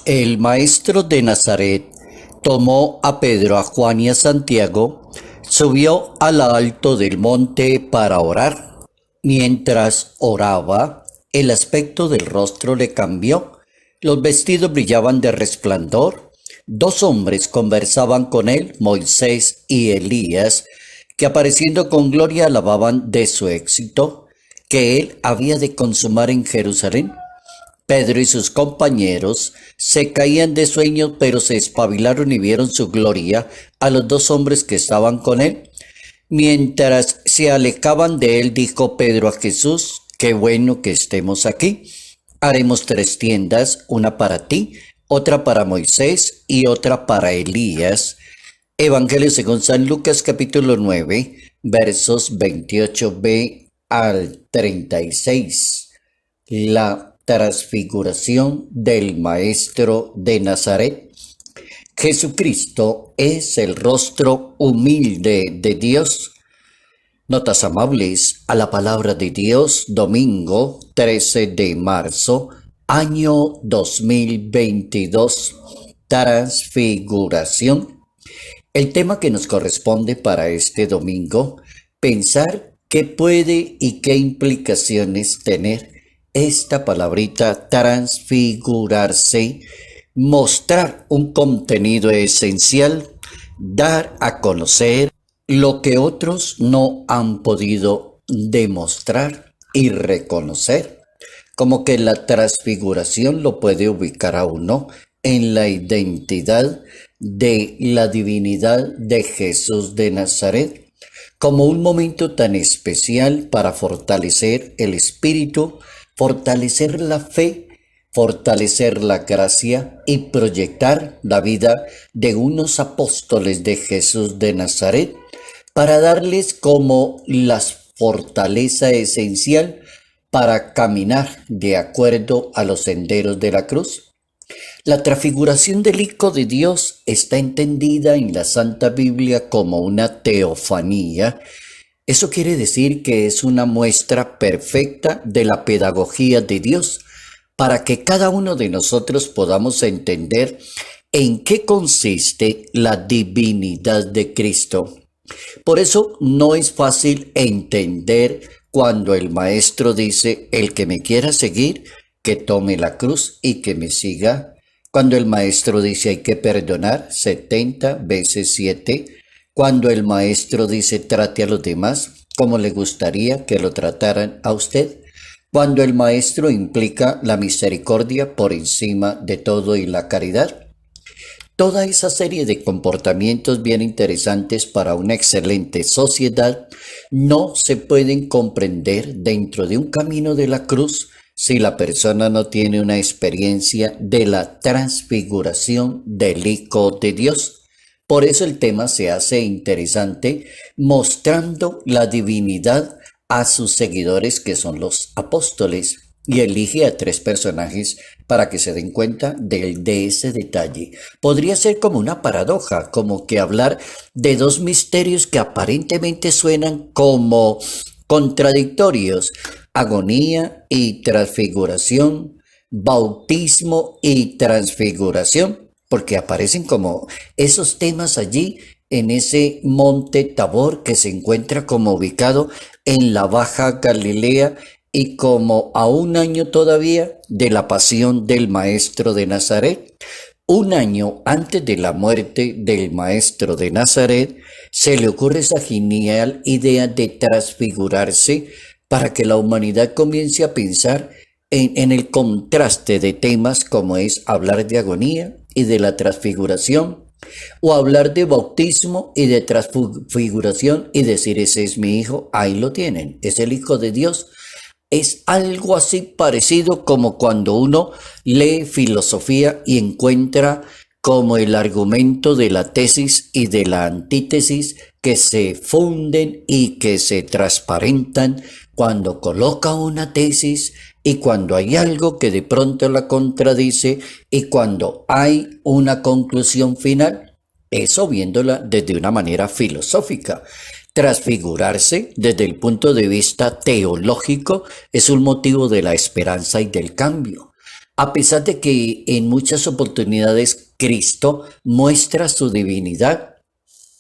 El maestro de Nazaret tomó a Pedro, a Juan y a Santiago, subió al alto del monte para orar. Mientras oraba, el aspecto del rostro le cambió, los vestidos brillaban de resplandor. Dos hombres conversaban con él, Moisés y Elías, que apareciendo con gloria alababan de su éxito, que él había de consumar en Jerusalén. Pedro y sus compañeros se caían de sueño, pero se espabilaron y vieron su gloria a los dos hombres que estaban con él. Mientras se alejaban de él, dijo Pedro a Jesús: qué bueno que estemos aquí. Haremos 3 tiendas, una para ti, otra para Moisés y otra para Elías. Evangelio según San Lucas capítulo 9, versos 28b al 36. La transfiguración del Maestro de Nazaret. Jesucristo es el rostro humilde de Dios. Notas amables a la palabra de Dios, domingo 13 de marzo, año 2022. Transfiguración. El tema que nos corresponde para este domingo: pensar qué puede y qué implicaciones tener esta palabrita transfigurarse, mostrar un contenido esencial, dar a conocer lo que otros no han podido demostrar y reconocer. Como que la transfiguración lo puede ubicar a uno en la identidad de la divinidad de Jesús de Nazaret, como un momento tan especial para fortalecer el espíritu, fortalecer la fe, fortalecer la gracia y proyectar la vida de unos apóstoles de Jesús de Nazaret para darles como la fortaleza esencial para caminar de acuerdo a los senderos de la cruz. La transfiguración del Hijo de Dios está entendida en la Santa Biblia como una teofanía. Eso quiere decir que es una muestra perfecta de la pedagogía de Dios para que cada uno de nosotros podamos entender en qué consiste la divinidad de Cristo. Por eso no es fácil entender cuando el Maestro dice: el que me quiera seguir, que tome la cruz y que me siga. Cuando el Maestro dice: hay que perdonar 70 veces 7. Cuando el Maestro dice: trate a los demás como le gustaría que lo trataran a usted. Cuando el Maestro implica la misericordia por encima de todo y la caridad. Toda esa serie de comportamientos bien interesantes para una excelente sociedad no se pueden comprender dentro de un camino de la cruz si la persona no tiene una experiencia de la transfiguración del Hijo de Dios. Por eso el tema se hace interesante, mostrando la divinidad a sus seguidores, que son los apóstoles, y elige a 3 personajes para que se den cuenta de ese detalle. Podría ser como una paradoja, como que hablar de 2 misterios que aparentemente suenan como contradictorios: agonía y transfiguración, bautismo y transfiguración, porque aparecen como esos temas allí en ese monte Tabor, que se encuentra como ubicado en la Baja Galilea y como a 1 año todavía de la pasión del Maestro de Nazaret. 1 año antes de la muerte del Maestro de Nazaret, se le ocurre esa genial idea de transfigurarse para que la humanidad comience a pensar en el contraste de temas como es hablar de agonía y de la transfiguración, o hablar de bautismo y de transfiguración y decir: ese es mi hijo, ahí lo tienen, es el Hijo de Dios. Es algo así parecido como cuando uno lee filosofía y encuentra como el argumento de la tesis y de la antítesis que se funden y que se transparentan cuando coloca una tesis y cuando hay algo que de pronto la contradice y cuando hay una conclusión final. Eso viéndola desde una manera filosófica. Transfigurarse desde el punto de vista teológico es un motivo de la esperanza y del cambio. A pesar de que en muchas oportunidades Cristo muestra su divinidad,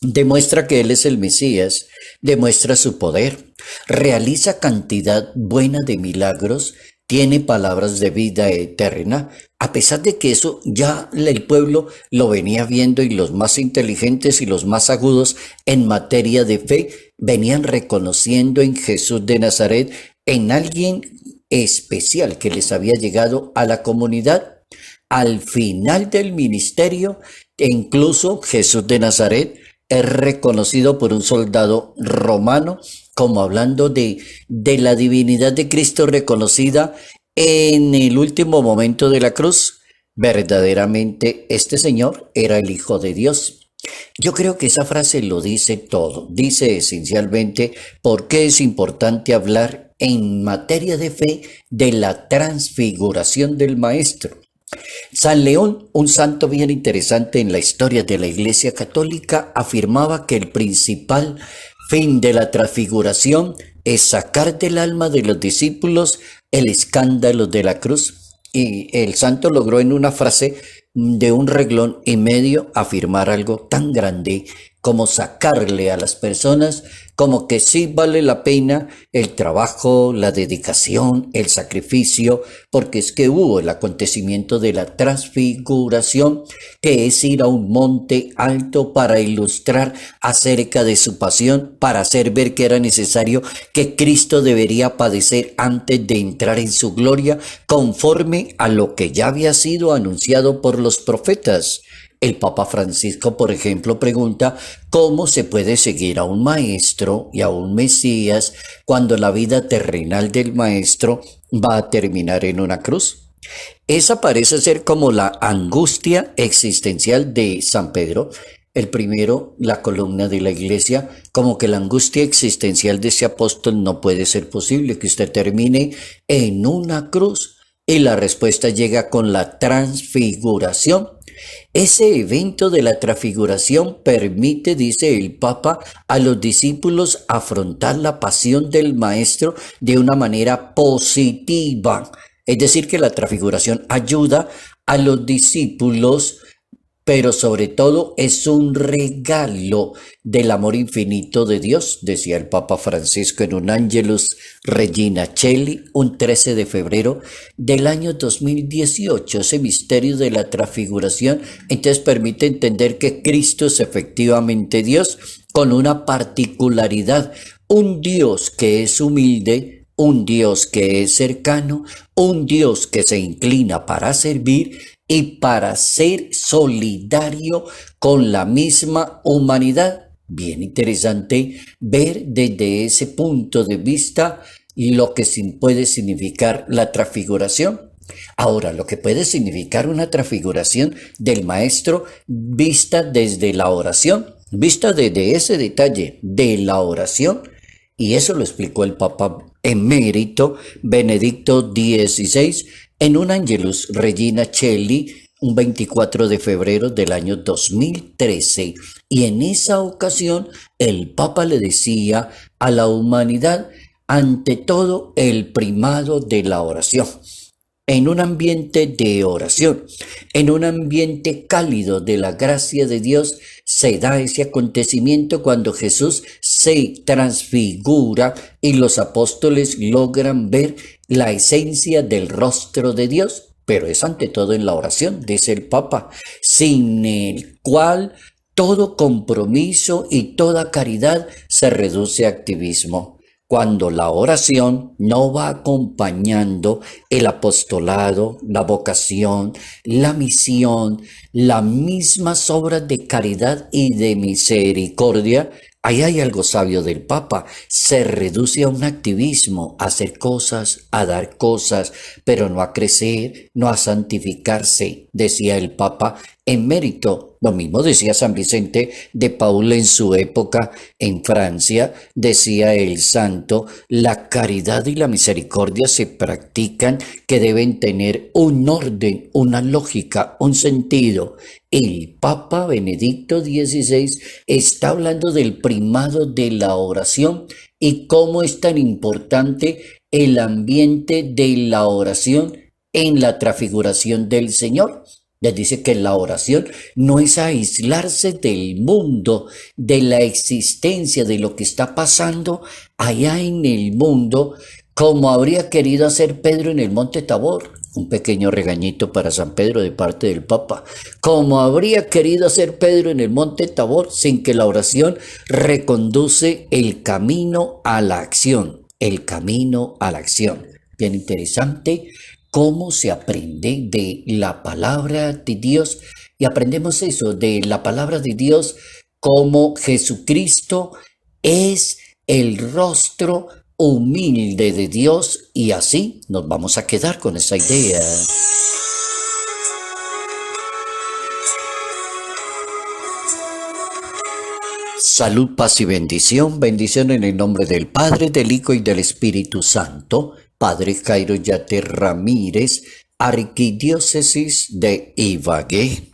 demuestra que Él es el Mesías, demuestra su poder, realiza cantidad buena de milagros, tiene palabras de vida eterna, a pesar de que eso ya el pueblo lo venía viendo y los más inteligentes y los más agudos en materia de fe venían reconociendo en Jesús de Nazaret, en alguien especial que les había llegado a la comunidad. Al final del ministerio, e incluso Jesús de Nazaret es reconocido por un soldado romano como hablando de la divinidad de Cristo reconocida en el último momento de la cruz. Verdaderamente este señor era el Hijo de Dios. Yo creo que esa frase lo dice todo. Dice esencialmente por qué es importante hablar en materia de fe de la transfiguración del Maestro. San León, un santo bien interesante en la historia de la Iglesia Católica, afirmaba que el principal fin de la transfiguración es sacar del alma de los discípulos el escándalo de la cruz. Y el santo logró en una frase de un reglón y medio afirmar algo tan grande como sacarle a las personas como que sí vale la pena el trabajo, la dedicación, el sacrificio, porque es que hubo el acontecimiento de la transfiguración, que es ir a un monte alto para ilustrar acerca de su pasión, para hacer ver que era necesario que Cristo debería padecer antes de entrar en su gloria, conforme a lo que ya había sido anunciado por los profetas. El Papa Francisco, por ejemplo, pregunta cómo se puede seguir a un maestro y a un Mesías cuando la vida terrenal del maestro va a terminar en una cruz. Esa parece ser como la angustia existencial de San Pedro, el primero, la columna de la iglesia, como que la angustia existencial de ese apóstol no puede ser posible, que usted termine en una cruz. Y la respuesta llega con la transfiguración. Ese evento de la transfiguración permite, dice el Papa, a los discípulos afrontar la pasión del Maestro de una manera positiva. Es decir, que la transfiguración ayuda a los discípulos, pero sobre todo es un regalo del amor infinito de Dios, decía el Papa Francisco en un Angelus Regina Coeli, un 13 de febrero del año 2018. Ese misterio de la transfiguración entonces permite entender que Cristo es efectivamente Dios con una particularidad, un Dios que es humilde, un Dios que es cercano, un Dios que se inclina para servir y para ser solidario con la misma humanidad. Bien interesante ver desde ese punto de vista lo que puede significar la transfiguración. Ahora, lo que puede significar una transfiguración del Maestro vista desde la oración, vista desde ese detalle de la oración, y eso lo explicó el Papa emérito Benedicto XVI en un Angelus Regina Coeli, un 24 de febrero del año 2013. Y en esa ocasión el Papa le decía a la humanidad, ante todo, el primado de la oración. En un ambiente de oración, en un ambiente cálido de la gracia de Dios, se da ese acontecimiento cuando Jesús se transfigura y los apóstoles logran ver la esencia del rostro de Dios, pero es ante todo en la oración, dice el Papa, sin el cual todo compromiso y toda caridad se reduce a activismo. Cuando la oración no va acompañando el apostolado, la vocación, la misión, las mismas obras de caridad y de misericordia, ahí hay algo sabio del Papa. Se reduce a un activismo, a hacer cosas, a dar cosas, pero no a crecer, no a santificarse, decía el Papa emérito. Lo mismo decía San Vicente de Paúl en su época en Francia, decía el santo, la caridad y la misericordia se practican que deben tener un orden, una lógica, un sentido. El Papa Benedicto XVI está hablando del primado de la oración y cómo es tan importante el ambiente de la oración en la transfiguración del Señor. Les dice que la oración no es aislarse del mundo, de la existencia, de lo que está pasando allá en el mundo, como habría querido hacer Pedro en el Monte Tabor. Un pequeño regañito para San Pedro de parte del Papa. Como habría querido hacer Pedro en el Monte Tabor, sin que la oración reconduce el camino a la acción. El camino a la acción. Bien interesante cómo se aprende de la palabra de Dios, y aprendemos eso de la palabra de Dios, como Jesucristo es el rostro humilde de Dios, y así nos vamos a quedar con esa idea. Salud, paz y bendición. Bendición en el nombre del Padre, del Hijo y del Espíritu Santo. Padre Jairo Yate Ramírez, Arquidiócesis de Ibagué.